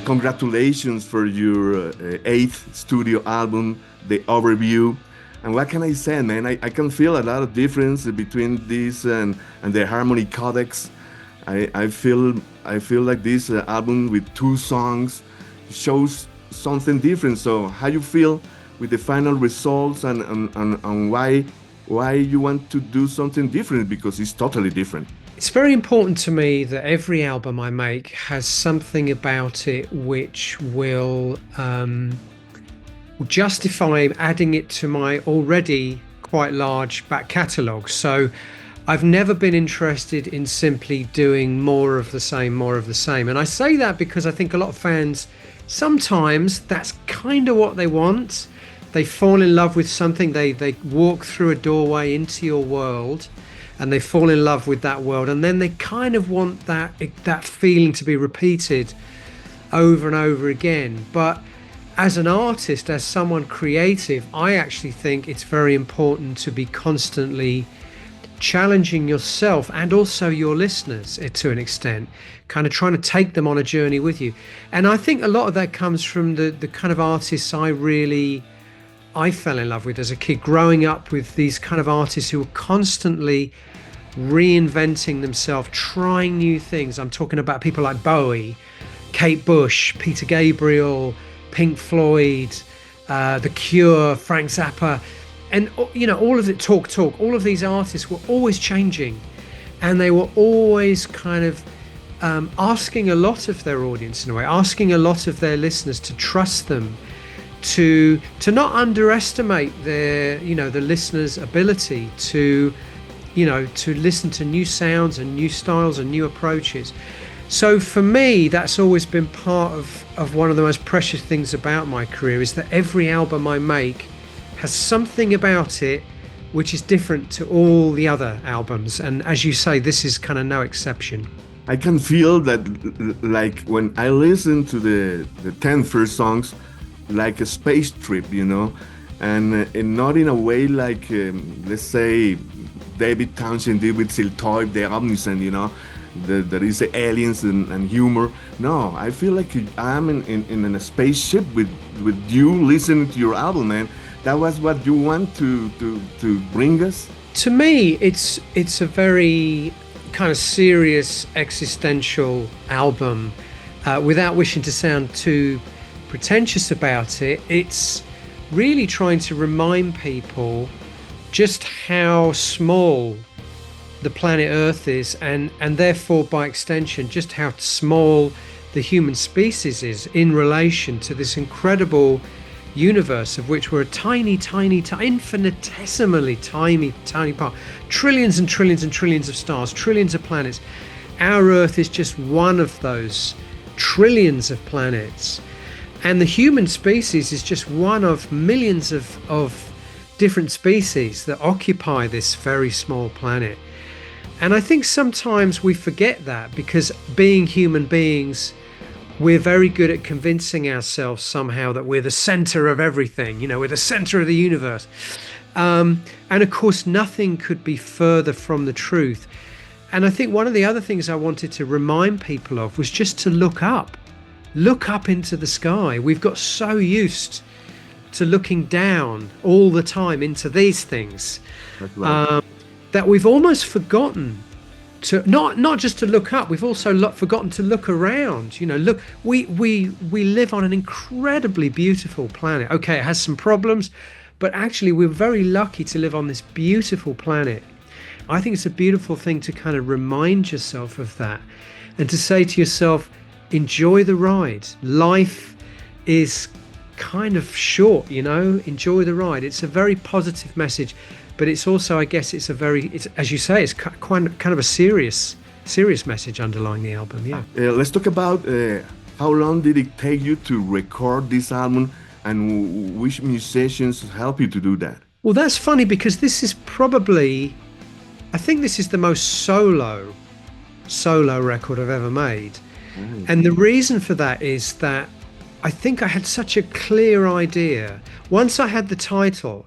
congratulations for your eighth studio album, The Overview. And what can I say, man? I can feel a lot of difference between this and the Harmony Codex. I feel like this album with two songs shows something different. So how you feel with the final results and why you want to do something different, because it's totally different. It's very important to me that every album I make has something about it which will justify adding it to my already quite large back catalogue. So I've never been interested in simply doing more of the same. And I say that because I think a lot of fans, sometimes that's kind of what they want. They fall in love with something, they walk through a doorway into your world and they fall in love with that world, and then they kind of want that feeling to be repeated over and over again. But as an artist, as someone creative, I actually think it's very important to be constantly challenging yourself and also your listeners to an extent, kind of trying to take them on a journey with you. And I think a lot of that comes from the kind of artists I fell in love with as a kid, growing up with these kind of artists who were constantly reinventing themselves, trying new things. I'm talking about people like Bowie, Kate Bush, Peter Gabriel, Pink Floyd, The Cure, Frank Zappa, and all of it, Talk, all of these artists were always changing, and they were always kind of asking a lot of their audience, in a way, asking a lot of their listeners to trust them, to not underestimate the listener's ability to listen to new sounds and new styles and new approaches. So for me, that's always been part of one of the most precious things about my career, is that every album I make has something about it which is different to all the other albums. And as you say, this is kind of no exception. I can feel that, like when I listen to the 10 first songs, like a space trip, and not in a way like, let's say, David Townshend did with Siltoid, the Omniscient, there is aliens and humor. No, I feel like I'm in a spaceship with you listening to your album, man. That was what you want to bring us? To me, it's a very kind of serious existential album. Without wishing to sound too pretentious about it, it's really trying to remind people just how small the planet Earth is, and therefore by extension just how small the human species is in relation to this incredible universe of which we're a tiny, infinitesimally tiny part. Trillions and trillions and trillions of stars, trillions of planets. Our Earth is just one of those trillions of planets, and the human species is just one of millions of different species that occupy this very small planet. And I think sometimes we forget that, because being human beings, we're very good at convincing ourselves somehow that we're the center of everything, we're the center of the universe. And of course, nothing could be further from the truth. And I think one of the other things I wanted to remind people of was just to look up into the sky. We've got so used to looking down all the time into these things. That's right. That we've almost forgotten to not just to look up, we've also forgotten to look around. Look, we live on an incredibly beautiful planet. Okay, it has some problems, but actually we're very lucky to live on this beautiful planet. I think it's a beautiful thing to kind of remind yourself of that, and to say to yourself, enjoy the ride. Life is kind of short, enjoy the ride. It's a very positive message. But it's also, I guess, it's as you say, it's kind of a serious message underlying the album. Yeah. Let's talk about how long did it take you to record this album, and which musicians help you to do that? Well, that's funny, because this is probably, I think this is the most solo record I've ever made. And the reason for that is that I think I had such a clear idea. Once I had the title,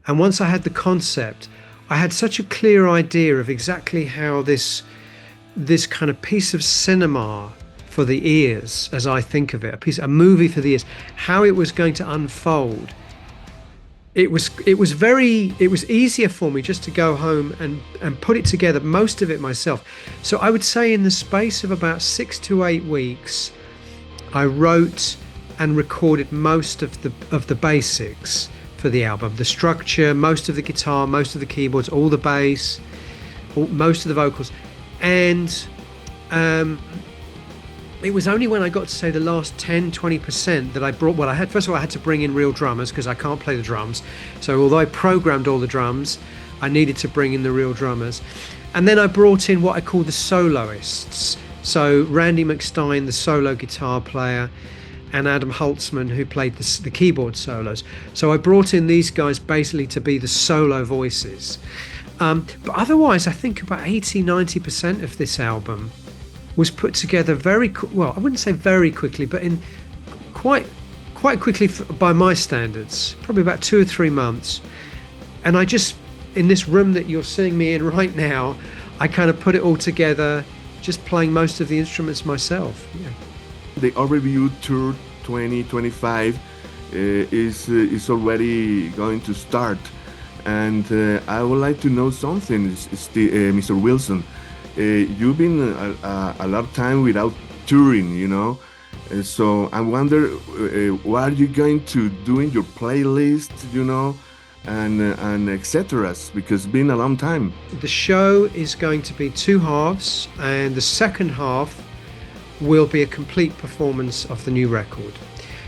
and once I had the concept, I had such a clear idea of exactly how this kind of piece of cinema for the ears, as I think of it, a movie for the ears, how it was going to unfold. It was easier for me just to go home and put it together, most of it myself. So I would say in the space of about 6 to 8 weeks, I wrote and recorded most of the basics for the album, the structure, most of the guitar, most of the keyboards, all the bass, most of the vocals. And it was only when I got to say the last 10-20% that I brought, well, first of all I had to bring in real drummers because I can't play the drums. So although I programmed all the drums, I needed to bring in the real drummers. And then I brought in what I call the soloists. So Randy McStein, the solo guitar player, and Adam Holtzman, who played the keyboard solos. So I brought in these guys basically to be the solo voices. But otherwise, I think about 80-90% of this album was put together well, I wouldn't say very quickly, but in quite quickly by my standards, probably about 2 or 3 months. And I just, in this room that you're seeing me in right now, I kind of put it all together, just playing most of the instruments myself. Yeah. The overview tour 2025 is already going to start, and I would like to know something, Mr. Wilson. You've been a lot of time without touring, you know, so I wonder what are you going to do in your playlist, you know, and etc. Because it's been a long time. The show is going to be 2 halves, and the second half will be a complete performance of the new record.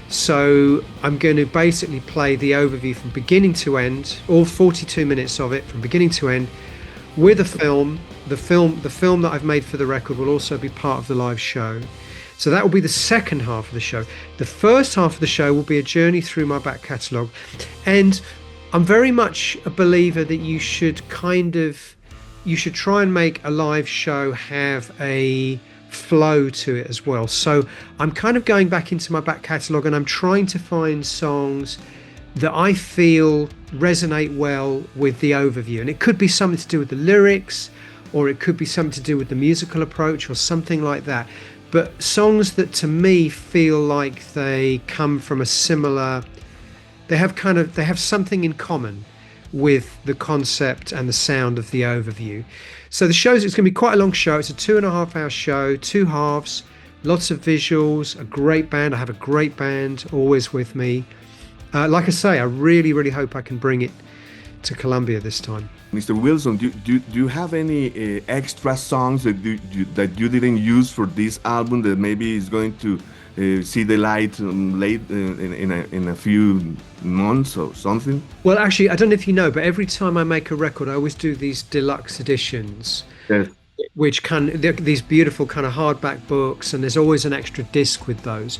So I'm going to basically play the overview from beginning to end, all 42 minutes of it from beginning to end, with a film. The film that I've made for the record will also be part of the live show. So that will be the second half of the show. The first half of the show will be a journey through my back catalogue. And I'm very much a believer that you should try and make a live show have a flow to it as well. So I'm kind of going back into my back catalogue and I'm trying to find songs that I feel resonate well with the overview. And it could be something to do with the lyrics, or it could be something to do with the musical approach or something like that. But songs that to me feel like they come from a similar, they have something in common with the concept and the sound of the overview. So it's going to be quite a long show. It's a 2.5-hour show, 2 halves, lots of visuals, a great band. I have a great band always with me. Like I say, I really, really hope I can bring it to Colombia this time. Mr. Wilson, do you have any extra songs that you didn't use for this album that maybe is going to see the light late in a few months or something? Well, actually, I don't know if you know, but every time I make a record, I always do these deluxe editions. Yes. Which these beautiful kind of hardback books, and there's always an extra disc with those.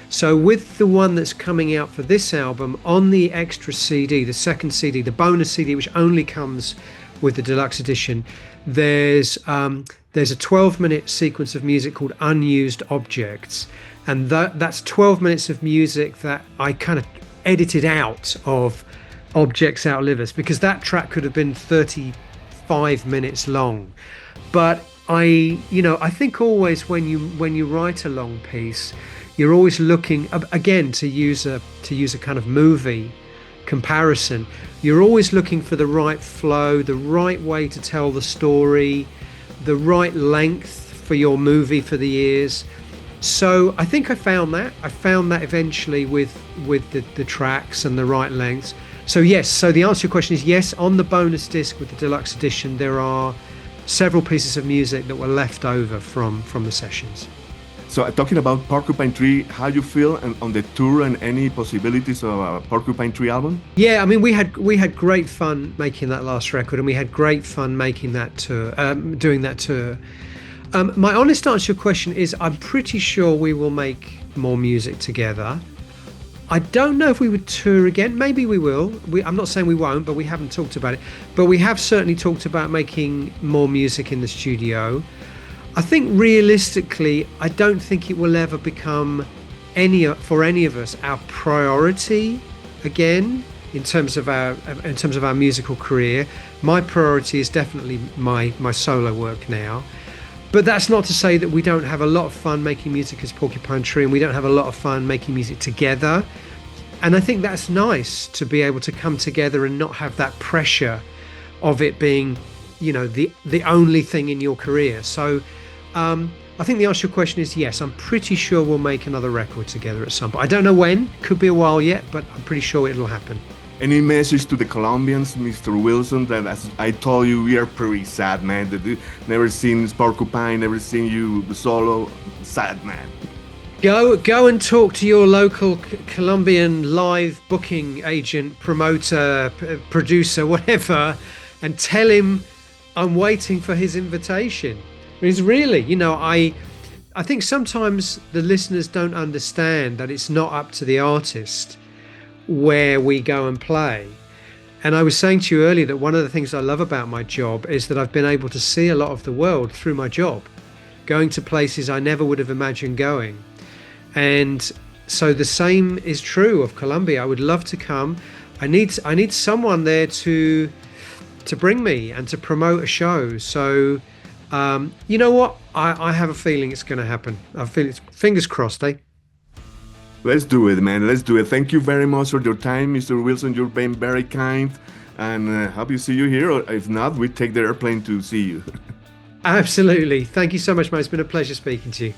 So with the one that's coming out for this album, on the extra CD, the second CD, the bonus CD, which only comes with the deluxe edition, there's a 12-minute sequence of music called Unused Objects, and that's 12 minutes of music that I kind of edited out of Objects Outlive Us, because that track could have been 35 minutes long. But I think always when you write a long piece, you're always looking, again, to use a kind of movie comparison, you're always looking for the right flow, the right way to tell the story, the right length for your movie for the ears. So I think I found that eventually with the tracks and the right lengths. So yes, so the answer to your question is yes, on the bonus disc with the deluxe edition, there are several pieces of music that were left over from the sessions. So talking about Porcupine Tree, how you feel on the tour and any possibilities of a Porcupine Tree album? Yeah, I mean, we had great fun making that last record, and we had great fun making that tour, doing that tour. My honest answer to your question is I'm pretty sure we will make more music together. I don't know if we would tour again. Maybe we will. I'm not saying we won't, but we haven't talked about it. But we have certainly talked about making more music in the studio. I think realistically, I don't think it will ever become for any of us our priority again in terms of our musical career. My priority is definitely my solo work now. But that's not to say that we don't have a lot of fun making music as Porcupine Tree, and we don't have a lot of fun making music together. And I think that's nice to be able to come together and not have that pressure of it being, the only thing in your career. So I think the answer to your question is yes. I'm pretty sure we'll make another record together at some point. I don't know when, could be a while yet, but I'm pretty sure it'll happen. Any message to the Colombians, Mr. Wilson, that as I told you, we are pretty sad, man. That we never seen Porcupine, never seen you solo. Sad, man. Go and talk to your local Colombian live booking agent, promoter, producer, whatever, and tell him I'm waiting for his invitation. Because really, I think sometimes the listeners don't understand that it's not up to the artist where we go and play. And I was saying to you earlier that one of the things I love about my job is that I've been able to see a lot of the world through my job, going to places I never would have imagined going. And so the same is true of Colombia. I would love to come. I need someone there to bring me and to promote a show. So you know what? I have a feeling it's going to happen. I feel it's fingers crossed, eh? Let's do it, man. Let's do it. Thank you very much for your time, Mr. Wilson. You've been very kind, and hope you see you here. Or if not, we take the airplane to see you. Absolutely. Thank you so much, man. It's been a pleasure speaking to you.